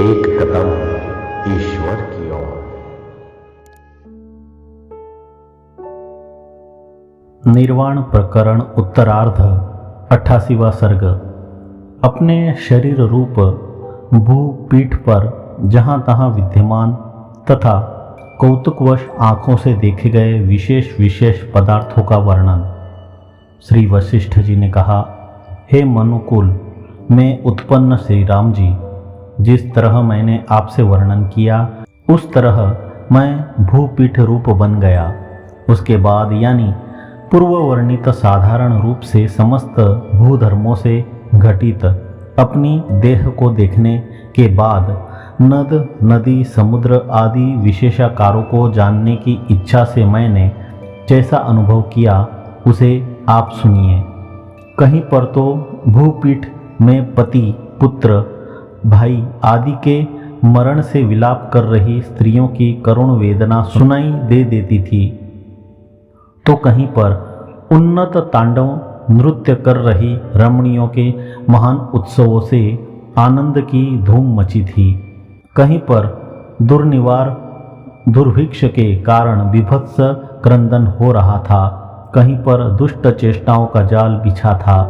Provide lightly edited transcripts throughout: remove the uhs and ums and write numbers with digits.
एक कदम ईश्वर की ओर। निर्वाण प्रकरण उत्तरार्ध 88वां सर्ग। अपने शरीर रूप भूपीठ पर जहाँ तहाँ विद्यमान तथा कौतुकवश आँखों से देखे गए विशेष विशेष पदार्थों का वर्णन। श्री वशिष्ठ जी ने कहा, हे मनुकुल में उत्पन्न श्री राम जी, जिस तरह मैंने आपसे वर्णन किया उस तरह मैं भूपीठ रूप बन गया। उसके बाद यानी पूर्व वर्णित साधारण रूप से समस्त भूधर्मों से घटित अपनी देह को देखने के बाद नद नदी समुद्र आदि विशेषाकारों को जानने की इच्छा से मैंने जैसा अनुभव किया उसे आप सुनिए। कहीं पर तो भूपीठ में पति पुत्र भाई आदि के मरण से विलाप कर रही स्त्रियों की करुण वेदना सुनाई दे देती थी, तो कहीं पर उन्नत तांडव नृत्य कर रही रमणियों के महान उत्सवों से आनंद की धूम मची थी। कहीं पर दुर्निवार दुर्भिक्ष के कारण विभत्स क्रंदन हो रहा था, कहीं पर दुष्ट चेष्टाओं का जाल बिछा था,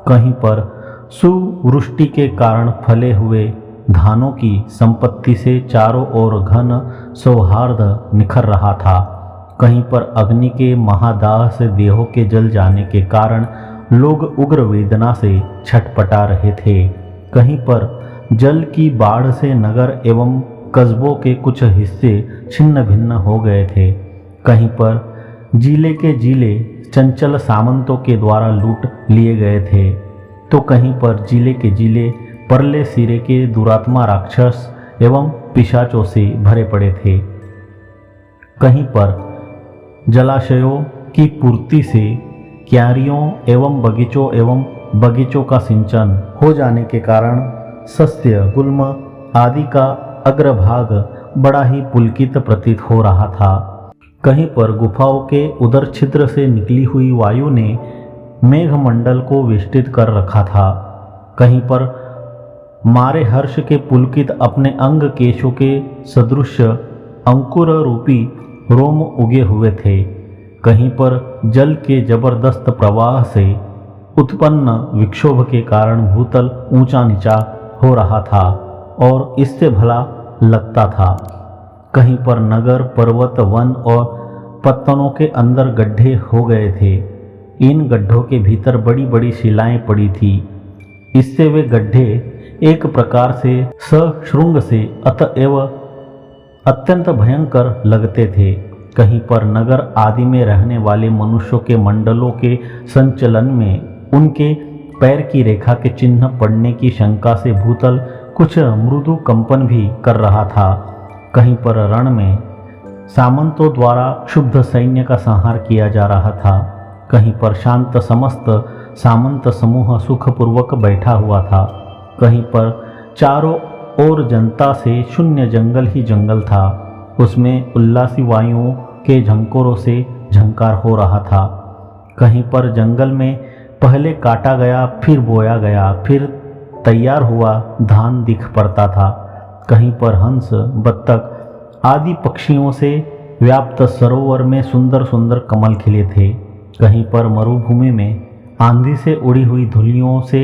कहीं पर सुवृष्टि के कारण फले हुए धानों की संपत्ति से चारों ओर घन सौहार्द निखर रहा था, कहीं पर अग्नि के महादाह से देहों के जल जाने के कारण लोग उग्र वेदना से छटपटा रहे थे, कहीं पर जल की बाढ़ से नगर एवं कस्बों के कुछ हिस्से छिन्न भिन्न हो गए थे, कहीं पर जिले के जिले चंचल सामंतों के द्वारा लूट लिए गए थे, तो कहीं पर जिले के जिले परले सिरे के दुरात्मा राक्षस एवं पिशाचों से भरे पड़े थे। कहीं पर जलाशयों की पूर्ति से क्यारियों एवं बगीचों का सिंचन हो जाने के कारण सस्य गुल्म आदि का अग्रभाग बड़ा ही पुलकित प्रतीत हो रहा था। कहीं पर गुफाओं के उदर छिद्र से निकली हुई वायु ने मेघमंडल को वेष्टित कर रखा था, कहीं पर मारे हर्ष के पुलकित अपने अंग केशों के सदृश अंकुर रूपी रोम उगे हुए थे, कहीं पर जल के जबरदस्त प्रवाह से उत्पन्न विक्षोभ के कारण भूतल ऊंचा नीचा हो रहा था और इससे भला लगता था, कहीं पर नगर पर्वत वन और पत्तनों के अंदर गड्ढे हो गए थे, इन गड्ढों के भीतर बड़ी बड़ी शिलाएं पड़ी थी, इससे वे गड्ढे एक प्रकार से सशृंग से अतएव अत्यंत भयंकर लगते थे। कहीं पर नगर आदि में रहने वाले मनुष्यों के मंडलों के संचलन में उनके पैर की रेखा के चिन्ह पड़ने की शंका से भूतल कुछ मृदु कंपन भी कर रहा था, कहीं पर रण में सामंतों द्वारा क्षुब्ध सैन्य का संहार किया जा रहा था, कहीं पर शांत समस्त सामंत समूह सुखपूर्वक बैठा हुआ था, कहीं पर चारों ओर जनता से शून्य जंगल ही जंगल था, उसमें उल्लासी वायुओं के झंकोरों से झंकार हो रहा था, कहीं पर जंगल में पहले काटा गया फिर बोया गया फिर तैयार हुआ धान दिख पड़ता था, कहीं पर हंस बत्तख आदि पक्षियों से व्याप्त सरोवर में सुंदर सुंदर कमल खिले थे, कहीं पर मरुभूमि में आंधी से उड़ी हुई धूलियों से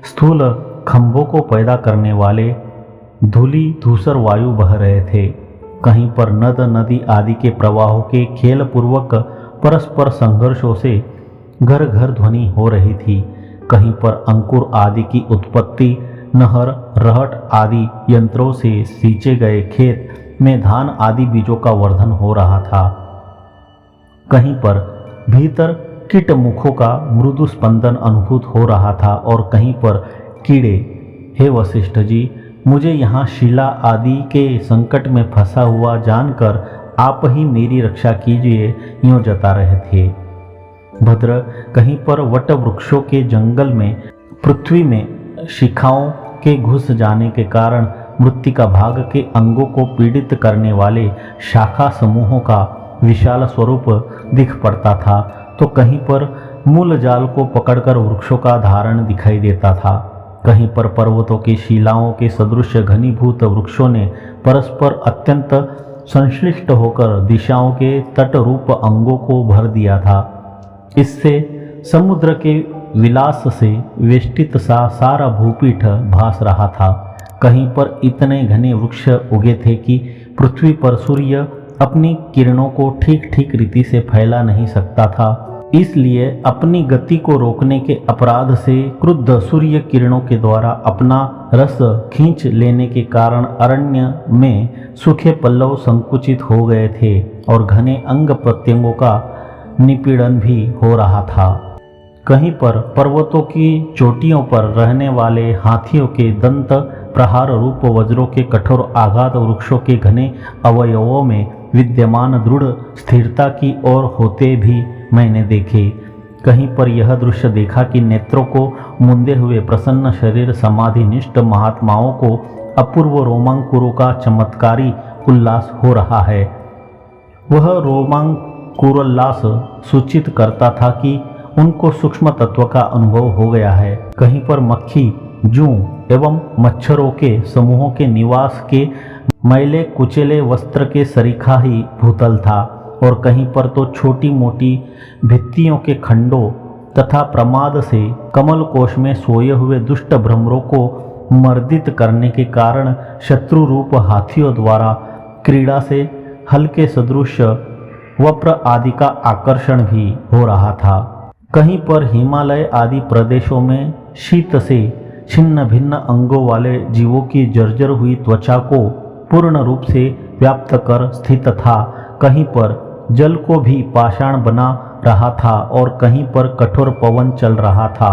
स्थूल खंभों को पैदा करने वाले धूली धूसर वायु बह रहे थे, कहीं पर नद नदी आदि के प्रवाहों के खेल पूर्वक परस्पर संघर्षों से घर घर ध्वनि हो रही थी, कहीं पर अंकुर आदि की उत्पत्ति नहर रहट आदि यंत्रों से सींचे गए खेत में धान आदि बीजों का वर्धन हो रहा था, कहीं पर भीतर कीट मुखों का मृदु स्पंदन अनुभूत हो रहा था और कहीं पर कीड़े, हे वशिष्ठ जी, मुझे यहाँ शिला आदि के संकट में फंसा हुआ जानकर आप ही मेरी रक्षा कीजिए यूँ जता रहे थे। भद्र, कहीं पर वट वृक्षों के जंगल में पृथ्वी में शिखाओं के घुस जाने के कारण मृत्तिका भाग के अंगों को पीड़ित करने वाले शाखा समूहों का विशाल स्वरूप दिख पड़ता था, तो कहीं पर मूल जाल को पकड़कर वृक्षों का धारण दिखाई देता था, कहीं पर पर्वतों की शिलाओं के सदृश घनीभूत वृक्षों ने परस्पर अत्यंत संश्लिष्ट होकर दिशाओं के तट रूप अंगों को भर दिया था। इससे समुद्र के विलास से वेष्टित सा सारा भूपीठ भास रहा था। कहीं पर इतने घने वृक्ष उगे थे कि पृथ्वी पर सूर्य अपनी किरणों को ठीक ठीक रीति से फैला नहीं सकता था। इसलिए अपनी गति को रोकने के अपराध से क्रुद्ध सूर्य किरणों के द्वारा अपना रस खींच लेने के कारण अरण्य में सूखे पल्लव संकुचित हो गए थे और घने अंग प्रत्यंगों का निपीड़न भी हो रहा था। कहीं पर पर्वतों की चोटियों पर रहने वाले हाथियों के दंत प्रहार रूप वज्रों के कठोर आघात वृक्षों के घने अवयवों में विद्यमान दृढ़ स्थिरता की ओर होते भी मैंने देखे। कहीं पर यह दृश्य देखा कि नेत्रों को मूंदे हुए प्रसन्न शरीर समाधिनिष्ठ महात्माओं को अपूर्व रोमांकुरों का चमत्कारी उल्लास हो रहा है। वह रोमांकुरोल्लास सूचित करता था कि उनको सूक्ष्म तत्व का अनुभव हो गया है। कहीं पर मक्खी, जूं एवं मच्छरों के समूहों के निवास के मैले कुचेले वस्त्र के सरीखा ही भूतल था और कहीं पर तो छोटी मोटी भित्तियों के खंडों तथा प्रमाद से कमल कोश में सोए हुए दुष्ट भ्रमरों को मर्दित करने के कारण शत्रु रूप हाथियों द्वारा क्रीड़ा से हल्के सदृश वप्र आदि का आकर्षण भी हो रहा था। कहीं पर हिमालय आदि प्रदेशों में शीत से छिन्न भिन्न अंगों वाले जीवों की जर्जर हुई त्वचा को पूर्ण रूप से व्याप्त कर स्थित था। कहीं पर जल को भी पाषाण बना रहा था और कहीं पर कठोर पवन चल रहा था।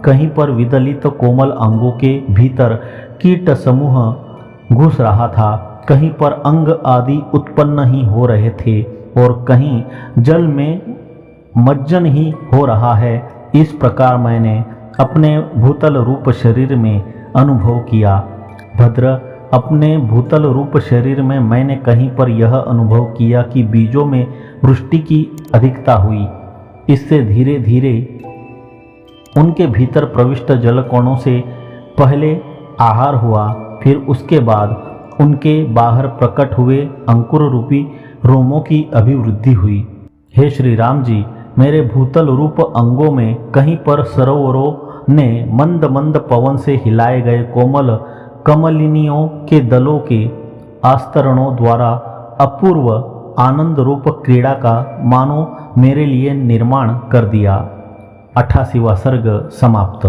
कहीं पर विदलित कोमल अंगों के भीतर कीट समूह घुस रहा था। कहीं पर अंग आदि उत्पन्न ही हो रहे थे और कहीं जल में मज्जन ही हो रहा है। इस प्रकार मैंने अपने भूतल रूप शरीर में अनुभव किया। भद्र, अपने भूतल रूप शरीर में मैंने कहीं पर यह अनुभव किया कि बीजों में वृष्टि की अधिकता हुई। इससे धीरे धीरे उनके भीतर प्रविष्ट जलकोणों से पहले आहार हुआ, फिर उसके बाद उनके बाहर प्रकट हुए अंकुर रूपी रोमों की अभिवृद्धि हुई। हे श्री राम जी, मेरे भूतल रूप अंगों में कहीं पर सरोवरों ने मंद मंद पवन से हिलाए गए कोमल कमलिनियों के दलों के आस्तरणों द्वारा अपूर्व आनंद रूप क्रीड़ा का मानो मेरे लिए निर्माण कर दिया। 88वां सर्ग समाप्त।